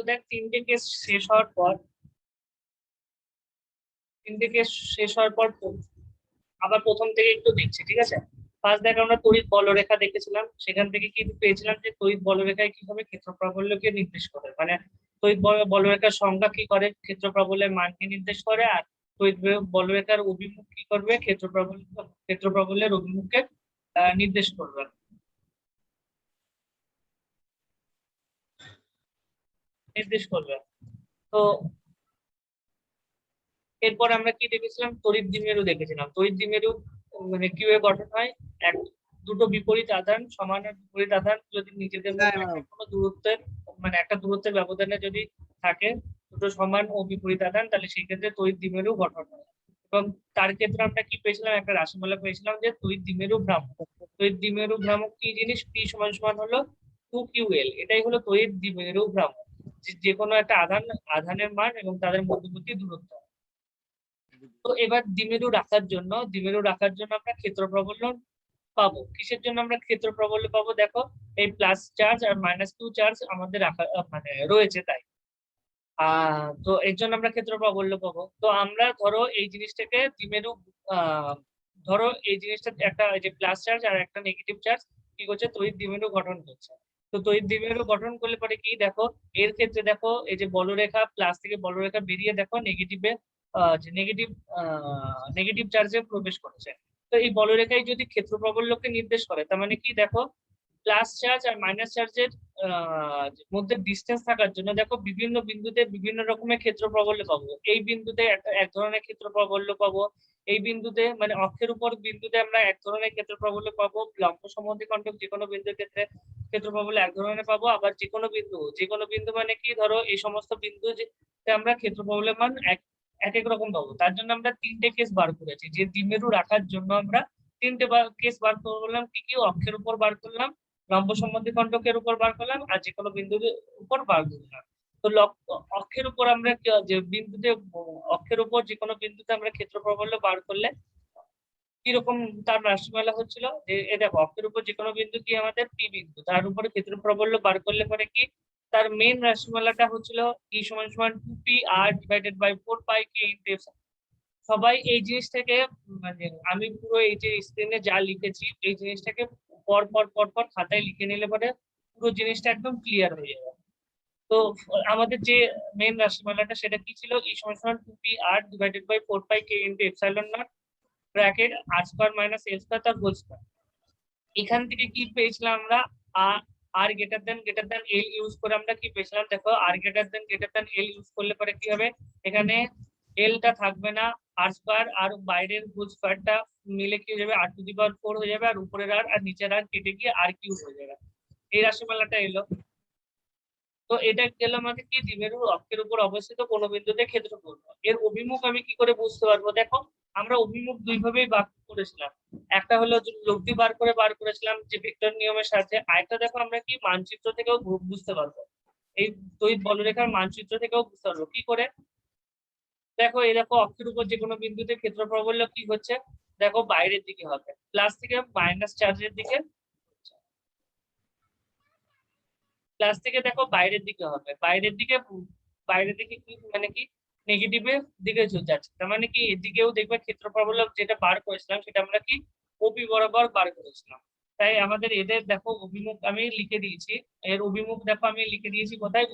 তো দেখ তিনটে কেস শেষ হওয়ার পর আবার প্রথম থেকে একটু দেখছি, ঠিক আছে। ফার্স্ট দেখ আমরা তড়িৎ বলরেখা দেখেছিলাম, সেখান থেকে কি পেয়েছিলাম যে তড়িৎ বলরেখায় কিভাবে ক্ষেত্র প্রাবল্যকে নির্দেশ করে, মানে তড়িৎ বলরেখার সংজ্ঞা কি করে, ক্ষেত্র প্রাবল্যের মানকে নির্দেশ করে, আর তড়িৎ বলরেখার অভিমুখ কি করবে, ক্ষেত্র প্রাবল্যের অভিমুখকে নির্দেশ করবে। তো এরপর আমরা কি দেখেছিলাম, তড়িৎ দ্বিমেরু দেখেছিলাম। তড়িৎ দ্বিমেরু মানে কিভাবে গঠন হয়, দুটো বিপরীত আধান, সমান বিপরীত আধান যদি নিজেদের মধ্যে কোনো দূরত্বের মানে একটা দূরত্বের ব্যবধানে যদি থাকে দুটো সমান ও বিপরীত আধান, তাহলে সেই ক্ষেত্রে তড়িৎ দ্বিমেরু গঠন হয়। এবং তার ক্ষেত্রে আমরা কি পেয়েছিলাম, একটা রাশিমালা পেয়েছিলাম যে তড়িৎ দ্বিমেরু ভ্রামক। তড়িৎ দ্বিমেরু ভ্রামক কি জিনিস, পি সমান সমান হলো 2QL, এটাই হলো তড়িৎ দ্বিমেরু ভ্রামক, যে কোনো একটা আধানের মান এবং তাদের মধ্যবর্তী দূরত্ব। তো এবার দ্বিমেরু রাখার জন্য আমরা ক্ষেত্র প্রাবল্য পাবো। কিসের জন্য আমরা ক্ষেত্র প্রাবল্য পাবো, দেখো এই প্লাস চার্জ আর -2 চার্জ আমাদের রাখা মানে রয়েছে, তাই তো এর জন্য আমরা ক্ষেত্র প্রাবল্য পাবো। তো আমরা ধরো এই জিনিসটাকে দ্বিমেরু ধরো এই জিনিসটা একটা যে প্লাস চার্জ আর একটা নেগেটিভ চার্জ কি করছে, তড়িৎ দ্বিমেরু গঠন করছে। তো তড়িৎ দ্বিমেরু গঠন করলে পরে কি দেখো, এর ক্ষেত্রে দেখো এই যে বলরেখা প্লাস থেকে বলরেখা বেরিয়ে দেখো নেগেটিভে নেগেটিভ চার্জে প্রবেশ করেছে। তো এই বলরেখায় যদি ক্ষেত্র প্রাবল্যকে নির্দেশ করে, তার মানে কি দেখো প্লাস চার্জ আর মাইনাস চার্জের মধ্যে ডিস্টেন্স থাকার জন্য দেখো বিভিন্ন বিন্দুতে বিভিন্ন রকমের ক্ষেত্র প্রাবল্য পাবো। এই বিন্দুতে এক ধরনের ক্ষেত্র প্রাবল্য পাবো, এই বিন্দুতে মানে অক্ষের উপর বিন্দুতে আমরা এক ধরনের ক্ষেত্র প্রাবল্য পাবো, লম্ব সমদ্বিখণ্ডক যে কোনো বিন্দুর ক্ষেত্রে ক্ষেত্র প্রাবল্য এক ধরনের পাবো, আবার যে কোনো বিন্দু মানে কি ধরো এই সমস্ত বিন্দুতে আমরা ক্ষেত্র প্রাবল্যের মান এক এক রকম পাবো। তার জন্য আমরা তিনটে কেস বার করেছি, যে দ্বিমেরু রাখার জন্য আমরা তিনটে কেস বার করলাম। কি কি, অক্ষের উপর বার করলাম, লম্ব সমদ্বিখণ্ডকের উপর বার করলাম, আর যে কোনো বিন্দুর উপর বার করলাম। তো অক্ষের উপর আমরা যে বিন্দুতে অক্ষের উপর যে কোনো বিন্দুতে আমরা ক্ষেত্র প্রাবল্য বার করলে কিরকম তার রাশিমালা হচ্ছিল, যে দেখো অক্ষের উপর যে কোনো বিন্দু কি আমাদের পি বিন্দু, তার উপরে ক্ষেত্র প্রাবল্য বার করলে পরে কি তার মেন রাশিমালাটা হচ্ছিল E = 2πr/4πk × সবাই এই জিনিসটাকে মানে আমি পুরো এই যে স্ক্রিনে যা লিখেছি এই জিনিসটাকে পর পর খাতায় লিখে নিলে পরে পুরো জিনিসটা একদম ক্লিয়ার হয়ে যাবে। তো আমাদের যে মেন রাশিমালাটা সেটা কি ছিল, E = 2πr/4πk × bracket r² - l² তার হোল স্কয়ার। এখান থেকে কি পেয়েছিলাম আমরা, আর গ্রেটার দেন এল ইউজ করে আমরা কি পেয়েছিলাম, দেখো আর গ্রেটার দেন এল ইউজ করলে পরে কি হবে, এখানে এলটা থাকবে না, r² আর বাইরের হোল স্কয়ারটা মিলে কি হয়ে যাবে, r⁴ হয়ে যাবে, আর উপরের আর নিচের আর কেটে গিয়ে r³ হয়ে যাবে। এই রাশিমালাটা এলো। তো এটা গেল আমাদের কি, দ্বিমেরু অক্ষের উপর অবস্থিত কোন বিন্দুতে ক্ষেত্রফল। এর অভিমুখ আমি কি করে বুঝতে পারবো, দেখো আমরা অভিমুখ দুই ভাবেই বার করেছিলাম। একটা হলো লব্ধি বার করেছিলাম যে ভেক্টর নিয়মের সাথে, আরেকটা দেখো আমরা কি মানচিত্র থেকেও বুঝতে পারবো, এই তড়িৎ বলরেখার মানচিত্র থেকেও বুঝতে পারবো। কি করে, দেখো এই দেখো অক্ষের উপর যে কোনো বিন্দুতে ক্ষেত্র প্রাবল্য কি হচ্ছে, দেখো বাইরের দিকে হবে, প্লাস থেকে মাইনাস চার্জের দিকে, প্লাস থেকে দেখো বাইরের দিকে হবে, বাইরের দিকে কি মানে কি নেগেটিভের দিকে যাচ্ছে, তার মানে কি এদিকেও দেখবে ক্ষেত্র প্রাবল্য যেটা বার করেছিলাম সেটা আমরা কি ওপি বরাবর বার করেছিলাম। তাই আমাদের এদের দেখো অভিমুখ আমি লিখে দিয়েছি, এর অভিমুখ দেখো আমি লিখে দিয়েছি কোথায়,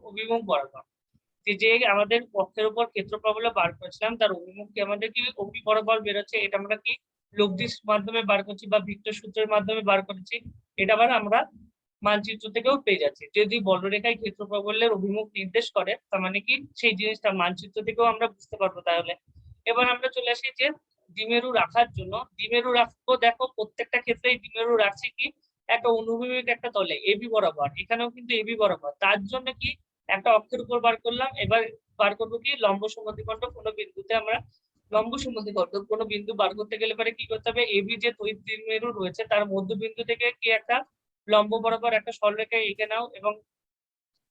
অভিমুখ বরাবর। যে আমাদের অক্ষের উপর ক্ষেত্র প্রাবল্য বার করেছিলাম তার অভিমুখ কি আমাদের কি ওপি বরাবর বেরোচ্ছে, এটা আমরা কি লব্ধির মাধ্যমে বার করছি বা ভিক্টর সূত্রের মাধ্যমে বার করেছি, এটা আবার আমরা মানচিত্র থেকেও পেয়ে যাচ্ছি। যদি বলরেখায় ক্ষেত্র প্রাবল্যের অভিমুখ নির্দেশ করে তার মানে কি সেই জিনিসটা মানচিত্র থেকেও আমরা বুঝতে পারবো। তাহলে এবার আমরা চলে আসি যে দ্বিমেরু রাখার জন্য, দ্বিমেরু রাখবো, দেখো প্রত্যেকটা ক্ষেত্রেই দ্বিমেরু রাখছি কি একটা অনুভূমিক একটা তলে এবি বরাবর, এখানেও কিন্তু এবি বরাবর। তার জন্য কি একটা অক্ষের উপর বার করলাম, এবার বার করবো কি লম্ব সমদ্বিখণ্ডক কোনো বিন্দুতে আমরা লম্ব সমদ্বিখণ্ডক কোনো বিন্দু বার করতে গেলে পরে কি করতে হবে, এবি যে তড়িৎ দ্বিমেরু রয়েছে তার মধ্যবিন্দু থেকে কি একটা লম্ব বরাবর একটা সরলরেখা এঁকে নাও এবং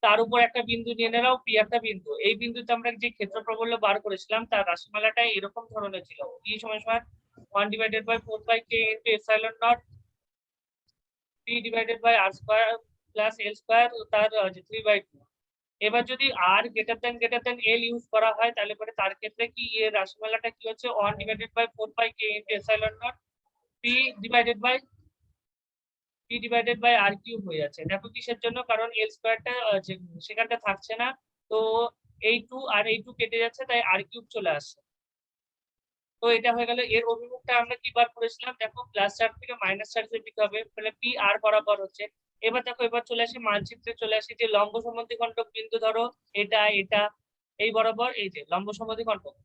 তার উপর একটা বিন্দু নিয়ে নাও পি একটা বিন্দু। এই বিন্দুতে আমরা যে ক্ষেত্র প্রাবল্য বার করেছিলাম তার রাশিমালাটা এরকম ধরনের ছিল, E = 1/4πk × ε0 p/r² + l² তার 3/2। এবার যদি আর গ্রেটার দেন এল ইউজ করা হয় তাহলে পরে তার ক্ষেত্রে কি এর রাশিমালাটা কি হচ্ছে 1 ডিভাইডেড বাই 4 পাই কে into epsilon naught p divided by r cube হয়ে যাচ্ছে। দেখো কিসের জন্য, কারণ এল স্কয়ারটা সেখানটা থাকছে না, তো এই 2 আর এই 2 কেটে যাচ্ছে, তাই আর কিউব চলে আসছে। তো এটা হয়ে গেল। এর অভিমুখটা আমরা কি বার করেছিলাম, দেখো প্লাস চার্জ থেকে মাইনাস চার্জের দিকে হবে, তাহলে পি আর বরাবর হচ্ছে। এবার দেখো, এবার চলে আসি মানচিত্রে, চলে আসি যে লম্ব সমদ্বিখণ্ডক বিন্দু, ধরো এটা এটা এই বরাবর, এই যে লম্ব সমদ্বিখণ্ডক,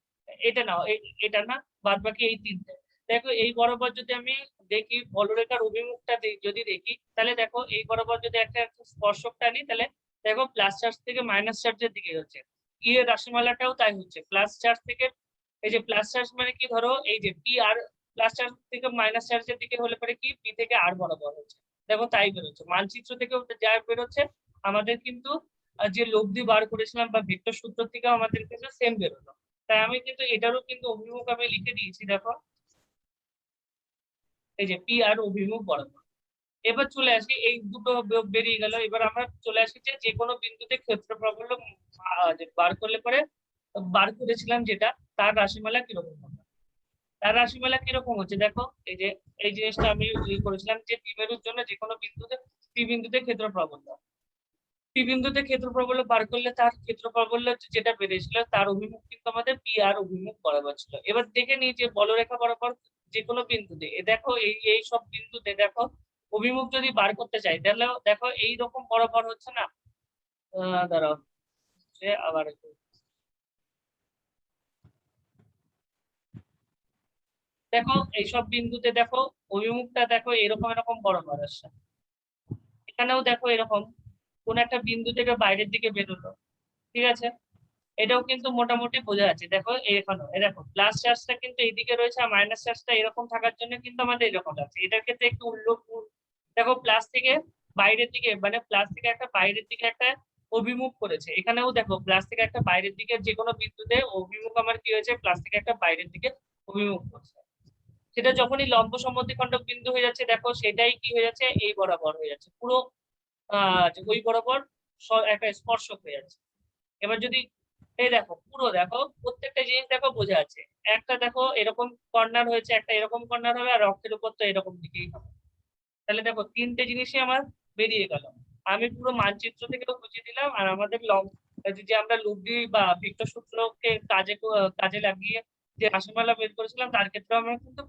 এটা নাও, এটা না, বাদ বাকি এই তিনটে। দেখো এই বরাবর যদি আমি দেখি বলরেখার অভিমুখটা যদি দেখি, তাহলে দেখো এই বরাবর যদি একটা স্পর্শক টানি, তাহলে দেখো প্লাস চার্জ থেকে মাইনাস চার্জের দিকে হচ্ছে। এর রাশিমালাটাও তাই হচ্ছে, প্লাস চার্জ থেকে, এই যে প্লাস চার্জ মানে কি, ধরো এই যে পি আর প্লাস চার্জ থেকে মাইনাস চার্জের দিকে হলে পরে কি পি থেকে আর বরাবর হচ্ছে। দেখো তাই বেরোচ্ছে, মানচিত্র থেকেও যা বেরোচ্ছে, আমাদের কিন্তু যে লব্ধি বার করেছিলাম বা ভেক্টর সূত্র থেকেও আমাদের কিন্তু সেম বেরোলো। তাই আমি কিন্তু এটারও কিন্তু অভিমুখ আমি লিখে দিয়েছি, দেখো এই যে পি আর অভিমুখ বরাবর। এবার চলে আসি, এই দুটো বেরিয়ে গেল, এবার আমরা চলে আসি যে কোনো বিন্দুতে ক্ষেত্রফল বার করলে পরে বার করেছিলাম যেটা, তার রাশিমালা কিরকম হবে। তার রাশিমালা কিরকম হচ্ছে, দেখো এই যে এই জিনিসটা আমি করেছিলাম যে দ্বিমেরুর জন্য যে কোনো বিন্দুতে বিন্দুতে ক্ষেত্রফল বললাম, বিন্দুতে ক্ষেত্রফল বার করলে তার ক্ষেত্রফল যেটা বেরিয়েছিল তার অভিমুখ কিন্তু আমাদের পি আর অভিমুখ বরাবর ছিল। এবার দেখে নিই যে বলরেখা বরাবর যে কোনো বিন্দুতে, দেখো এই সব বিন্দুতে দেখো অভিমুখ যদি বার করতে চাই, তাহলে দেখো এই রকম বরাবর হচ্ছে না। দাঁড়াও, যে আবার দেখো এইসব বিন্দুতে দেখো অভিমুখটা দেখো এরকম এরকম বরাবর আসছে। এখানেও দেখো এরকম কোন একটা বিন্দু থেকে বাইরের দিকে বেরোলো, ঠিক আছে, এটাও কিন্তু মোটামুটি বোঝা যাচ্ছে। দেখো এখানে দেখো প্লাস চার্জটা কিন্তু এইদিকে রয়েছে, আর মাইনাস চার্জটা এরকম থাকার জন্য কিন্তু আমাদের এরকম আছে। এটার ক্ষেত্রে একটু উল্লেখ, দেখো প্লাস থেকে বাইরের দিকে, মানে প্লাস থেকে একটা বাইরের দিকে একটা অভিমুখ করেছে, এখানেও দেখো প্লাস থেকে একটা বাইরের দিকে যে কোনো বিন্দুতে অভিমুখ আমার কি হয়েছে, প্লাস থেকে একটা বাইরের দিকে অভিমুখ করছে। সেটা যখনই লম্ব সমদ্বিখণ্ডক বিন্দু হয়ে যাচ্ছে, দেখো সেটাই কি হয়ে যাচ্ছে, এই বরাবর হয়ে যাচ্ছে পুরো, ওই বরাবর একটা স্পর্শক হয়ে যাচ্ছে। এবার যদি এই দেখো পুরো দেখো প্রত্যেকটা জিনিস দেখো বোঝা যাচ্ছে, একটা দেখো এরকম কর্নার হয়েছে, একটা এরকম কর্নার হবে, আর অক্ষের উপর তো এরকম দিকেই হবে। তাহলে দেখো তিনটে জিনিসই আমার বেরিয়ে গেল। আমি পুরো মানচিত্র থেকেও বুঝিয়ে দিলাম, আর আমাদের যে আমরা লব্ধি বা ভেক্টর সূত্রকে কাজে লাগিয়ে যে রাশিমালা বের করেছিলাম, তার ক্ষেত্রে আমরা কিন্তু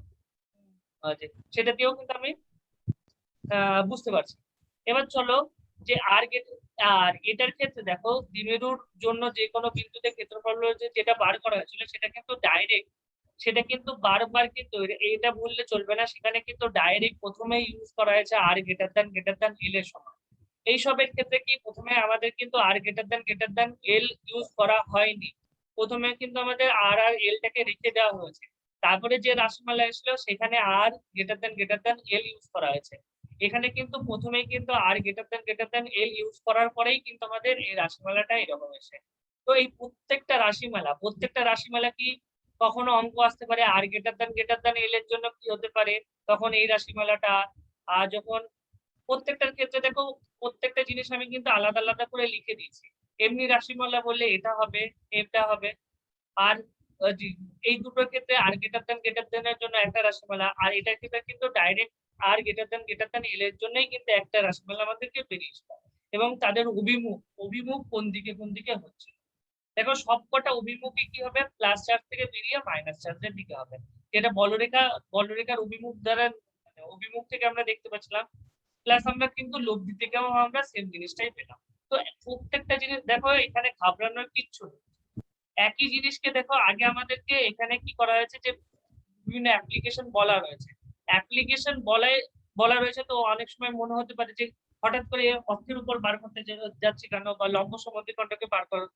সেটা দিয়েও কিন্তু আমি বুঝতে পারছি। এবার চলো যে আর এটার ক্ষেত্রে দেখো দ্বিমেরুর জন্য যে কোনো বিন্দুতে ক্ষেত্রফল রয়েছে যেটা বার করা হয়েছিল, সেটা কিন্তু ডাইরেক্ট, সেটা কিন্তু বারবার কিন্তু এটা বললে চলবে না, সেখানে কিন্তু ডাইরেক্ট প্রথমে ইউজ করা হয়েছে আর গ্রেটার দ্যান এল এর সমান। এইসবের ক্ষেত্রে কি প্রথমে আমাদের কিন্তু আর গ্রেটার দ্যান এল ইউজ করা হয়নি, প্রথমে কিন্তু আমাদের আর আর এলটাকে রেখে দেওয়া হয়েছে, তারপরে যে রাশিমালা এসেছিল সেখানে আর গ্রেটার দ্যান এল ইউজ করা হয়েছে। এখানে কিন্তু প্রথমেই কিন্তু আর গ্রেটার দ্যান এল ইউজ করার পরেই কিন্তু আমাদের এই রাশিমালাটা এরকম এসে। তো এই প্রত্যেকটা রাশিমালা কি কখনো অঙ্ক আসতে পারে আর গ্রেটার দ্যান এল এর জন্য কি হতে পারে, তখন এই রাশিমালাটা। আর যখন প্রত্যেকটার ক্ষেত্রে দেখো প্রত্যেকটা জিনিস আমি কিন্তু আলাদা আলাদা করে লিখে দিয়েছি। এমনি রাশিমালা বললে এটা হবে, এটা হবে। আর এই দুটোর ক্ষেত্রে আর গ্রেটার দ্যান এর জন্য একটা রাশিমালা, আর এটার ক্ষেত্রে কিন্তু ডাইরেক্ট আর গ্রেটার দ্যান এল এর জন্যই কিন্তু একটা রাশিমালা আমাদেরকে বেরিয়েছিল। এবং তাদের অভিমুখ কোন দিকে হচ্ছে, দেখো সবকটা অভিমুখী কি হবে, প্লাস চার্জ থেকে বেরিয়ে মাইনাস চার্জের দিকে হবে। যেটা বলরেখার অভিমুখ দ্বারা, মানে অভিমুখ থেকে আমরা দেখতে পাচ্ছিলাম, প্লাস আমরা কিন্তু লব্ধি থেকেও আমরা সেম জিনিসটাই পেলাম। তো প্রত্যেকটা জিনিস দেখো এখানে ঘাবড়ানোর কিচ্ছু নেই। একই জিনিসকে দেখো আগে আমাদেরকে এখানে কি করা হয়েছে, যে বিভিন্ন অ্যাপ্লিকেশন বলা রয়েছে, অ্যাপ্লিকেশন বলা রয়েছে, তো অনেক সময় মনে হতে পারে যে হঠাৎ করে অক্ষের উপর বার করতে যাচ্ছে কেন, বা লম্ব সমদ্বিখণ্ডকে বার করো,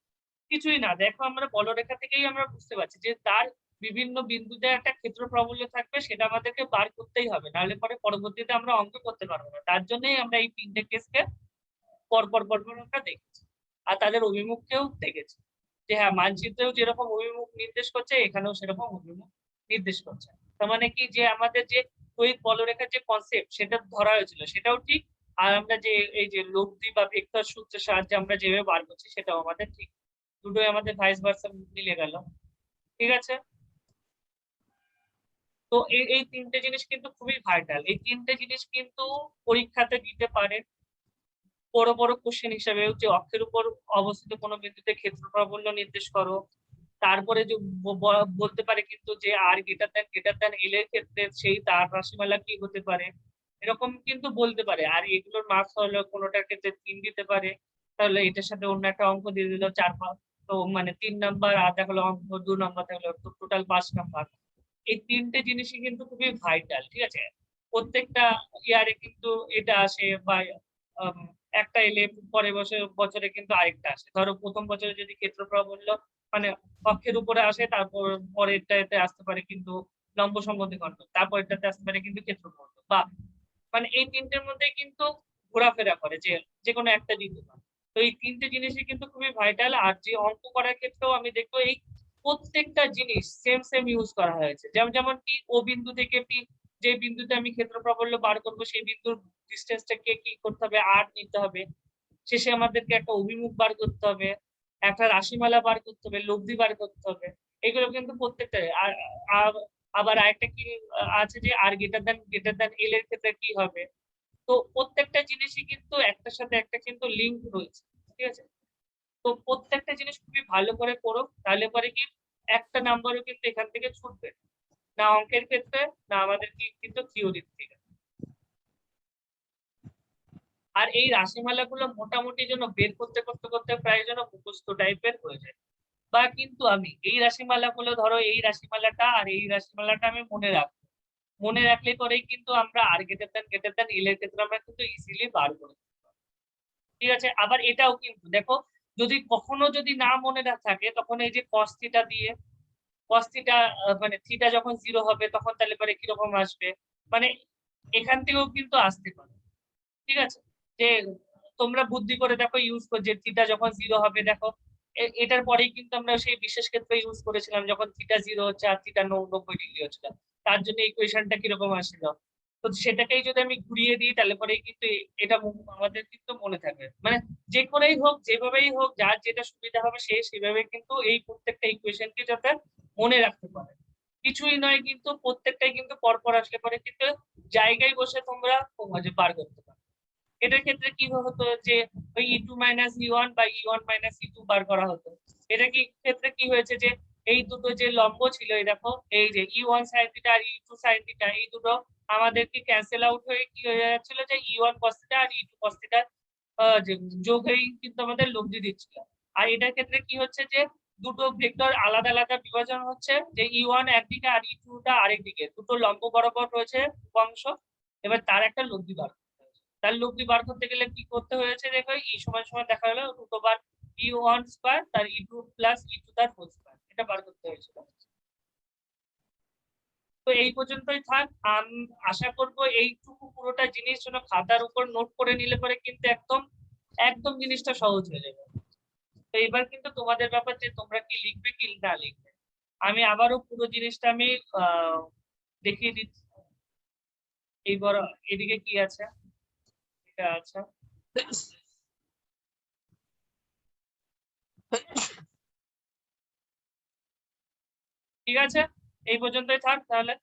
কিছুই না। দেখো আমরা বলরেখা থেকেই আমরা বুঝতে পারছি যে তার বিভিন্ন বিন্দুতে একটা ক্ষেত্র প্রাবল্য থাকবে, সেটা আমাদেরকে বার করতেই হবে, নাহলে পরে পরবর্তীতে আমরা অঙ্ক করতে পারবো না। তার জন্যই আমরা এই তিনটে কেসকে পরপর আমরা দেখেছি, আর তাদের অভিমুখকেও দেখেছি, যে হ্যাঁ মানচিত্রেও যেরকম অভিমুখ নির্দেশ করছে এখানেও সেরকম অভিমুখ নির্দেশ করছে। তার মানে কি, যে আমাদের যে তড়িৎ বলরেখার যে কনসেপ্ট সেটা ধরা হয়েছিল সেটাও ঠিক, আর আমরা যে এই যে লব্ধি বা ভেক্টর সূত্রের সাহায্যে আমরা যেভাবে বার করছি সেটাও আমাদের ঠিক, দুটোই আমাদের ভাইস ভার্সা মিলে গেল। ঠিক আছে, তো এই তিনটে জিনিস কিন্তু খুবই ভাইটাল। এই তিনটে জিনিস কিন্তু পরীক্ষাতে দিতে পারে বড় বড় কোশ্চেন হিসাবে, যে অক্ষের উপর অবস্থিত কোনো বিন্দুতে ক্ষেত্রফল বলল নির্দেশ করো। তারপরে যে বলতে পারে কিন্তু যে আর গ্রেটার দ্যান এল এর ক্ষেত্রে সেই তার রাশিমালা কি হতে পারে, এরকম কিন্তু বলতে পারে। আর এগুলোর মার্কস হলো কোনোটার ক্ষেত্রে 3 দিতে পারে, তাহলে এটার সাথে অন্য একটা অঙ্ক দিয়ে দিল 4-5, তো মানে 3 নাম্বার, আর দেখলো অঙ্ক 2 নাম্বার, থাকলো টোটাল 5 নাম্বার। এই তিনটে জিনিসই কিন্তু খুবই ভাইটাল। ঠিক আছে, প্রত্যেকটা ইয়ারে কিন্তু এটা আসে, বা আম, একটা এলে পরের বছরে কিন্তু আরেকটা আসে। ধরো প্রথম বছরে যদি ক্ষেত্রফল বললো মানে অক্ষের উপরে আসে, তারপর পরেরটাতে আসতে পারে কিন্তু লম্ব সমদ্বিখণ্ড, তারপরেরটাতে আসতে পারে কিন্তু ক্ষেত্রফল, বা মানে এই তিনটের মধ্যে কিন্তু ঘোরাফেরা করে, যে যে কোনো একটা দিতে পারে। তো এই তিনটে জিনিসই কিন্তু খুবই ভাইটাল। আর যে অঙ্ক করার ক্ষেত্রেও আমি দেখবো এই প্রত্যেকটা জিনিস সেম সেম ইউজ করা হয়েছে। যেমন যেমন কি ও বিন্দু থেকে পি, যে বিন্দুতে আমি ক্ষেত্রফল বার করবো সেই বিন্দুর ডিস্টেন্সটাকে কি করতে হবে, আর নিতে হবে। শেষে আমাদেরকে একটা অভিমুখ বার করতে হবে, একটা রাশিমালা বার করতে হবে, লব্ধি বার করতে হবে। এগুলো কিন্তু প্রত্যেকটা। আর আবার আরেকটা কি আছে, যে আর গ্রেটার দ্যান এল এর ক্ষেত্রে কি হবে। তো প্রত্যেকটা জিনিসই কিন্তু একটার সাথে একটা কিন্তু লিঙ্ক রয়েছে। ঠিক আছে, তো প্রত্যেকটা জিনিস খুবই ভালো করে করো, তাহলে পরে কি একটা নাম্বারও কিন্তু এখান থেকে ছুটবে না অঙ্কের ক্ষেত্রে, না আমাদের কি কিন্তু থিওরির থেকে। আর এই রাশিমালা গুলো মোটামুটি যেন বের করতে করতে করতে প্রায় যেন মুখস্থ টাইপের হয়ে যায়। বা কিন্তু আমি এই রাশিমালা গুলো, ধরো এই রাশিমালাটা আর এই রাশিমালাটা আমি মনে রাখবো, মনে রাখলে পরেই কিন্তু আমরা আর গ্রেটার দ্যান এল এর ক্ষেত্রে আমরা কিন্তু ইজিলি বার করে দিতে পারবো। ঠিক আছে, আবার এটাও কিন্তু দেখো, যদি কখনো যদি না মনে না থাকে, তখন এই যে কস থিটা দিয়ে, কস থিটা মানে থিটা যখন 0 হবে তখন তাহলে পরে কিরকম আসবে, মানে এখান থেকেও কিন্তু আসতে পারে। ঠিক আছে, যে তোমরা বুদ্ধি করে দেখো, ইউজ করে, যে থিটা যখন 0 হবে, দেখো এটার পরেই কিন্তু আমরা সেই বিশেষ ক্ষেত্রে ইউজ করেছিলাম, যখন থিটা 0 হচ্ছে আর থিটা 90 ডিগ্রি হচ্ছিল, তার জন্য ইকুয়েশনটা কিরকম আসছিল। তো সেটাকেই যদি আমি ঘুরিয়ে দিই, তাহলে পরেই কিন্তু এটা আমাদের কিন্তু মনে থাকবে। মানে যে করেই হোক, যেভাবেই হোক, যার যেটা সুবিধা হবে সে সেভাবে কিন্তু এই প্রত্যেকটা ইকুয়েশনকে যাতে মনে রাখতে পারে। কিছুই নয় কিন্তু, প্রত্যেকটাই কিন্তু পরপর আসলে পরে কিন্তু জায়গায় বসে তোমরা বার করতে পারো। এটার ক্ষেত্রে কি হতো, যে ওই E2 - E1 বা E1 - E2 বার করা হতো। এটা কি ক্ষেত্রে কি হয়েছে, যে এই দুটো যে লম্ব ছিল, এই দেখো এই যে E1 sin θ আর E2 sin θ, এই দুটো আমাদেরকে ক্যান্সেল আউট হয়ে কি হয়ে যাচ্ছিল, যে E1 cos θ আর E2 cos θ যোগ হয়ে কিন্তু আমাদের লব্ধি দিচ্ছিল। আর এটার ক্ষেত্রে কি হচ্ছে, যে দুটো ভেক্টর আলাদা আলাদা বিভাজন হচ্ছে, যে E1 একদিকে আর E2 টা আরেক দিকে, দুটো লম্ব বরাবর রয়েছে উপাংশ। এবার তার একটা লব্ধি বার, তার লব্ধি বার করতে গেলে কি করতে হয়েছে, দেখো E সমান দেখা হলো √/, E1 স্কয়ার তার E2 প্লাস E2 তার হোল স্কয়ার, এটা বার করতে হয়েছিল। তো এই পর্যন্তই থাক। আমি আশা করব এইটুকু পুরোটা জিনিস যেন খাতার উপর নোট করে নিলে পরে কিন্তু একদম একদম জিনিসটা সহজ হয়ে যাবে। তো এবার কিন্তু তোমাদের ব্যাপার, যে তোমরা কি লিখবে কি না লিখবে। আমি আবারও পুরো জিনিসটা আমি দেখিয়ে দিচ্ছি। এইবার এদিকে কি আছে, এটা আছে। ঠিক আছে, এই পর্যন্তই থাক তাহলে।